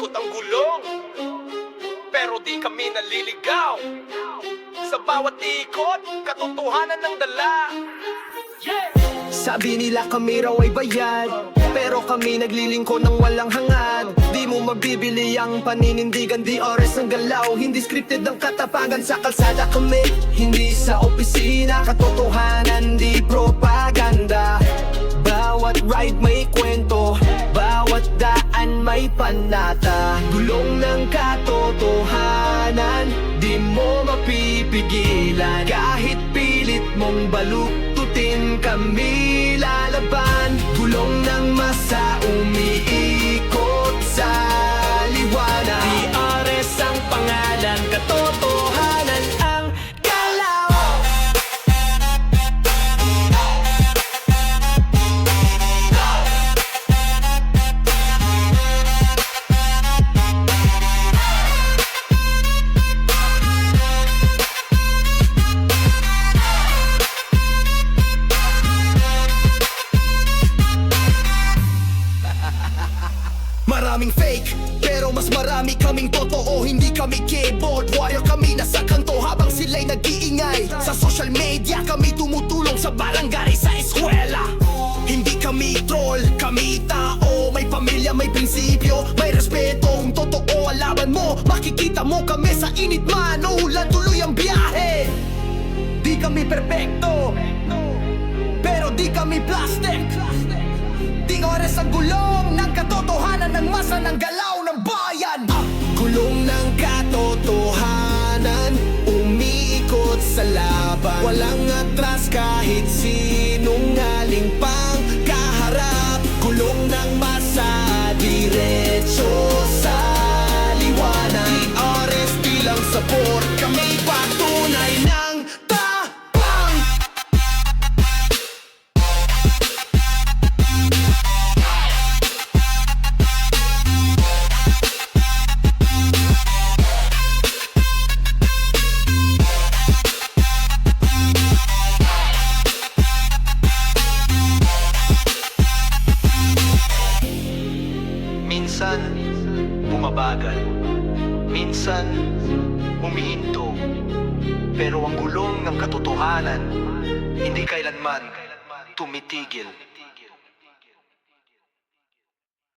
umiikot ang gulong, pero di kami naliligaw. Sa bawat ikot, katotohanan ng dala. Sabi nila kami raw ay bayad, pero kami naglilingkod ng walang hangad. Di mo mabibili ang paninindigan, di oras ng galaw. Hindi scripted ang katapangan, sa kalsada kami, hindi sa opisina. Katotohanan, di propaganda. Bawat ride may kwento, bawat daan may panata. Gulong ng katotohanan, di mo mapipigilan. Kahit pilit mong baluktutin, kami lalaban. Gulong ng masa, umiikot sa liwanag. DRS ang pangalan, katotohanan ang galaw. Maraming fake, pero mas marami kaming totoo. Hindi kami keyboard warrior, kami nasa kanto habang sila'y nag-iingay. Sa social media kami tumutulong, sa barangay, sa eskwela. Hindi kami troll, kami tao. May pamilya, may prinsipyo, may respeto. Kung totoo ang laban mo, makikita mo kami sa init man o ulan, tuloy ang biyahe. Di kami perpekto, pero di kami plastic. Di oras ang gulong ng katotohanan, ng masa, ng galaw ng bayan. Gulong ng katotohanan, umiikot sa laban. Walang atras kahit sinungaling pang kaharap. Gulong ng masa, diretso sa liwanag. Di oras bilang sabor, kami patunay ng tapang. Minsan, bumabagal. Minsan, humihinto. Pero ang gulong ng katotohanan, hindi kailanman tumitigil.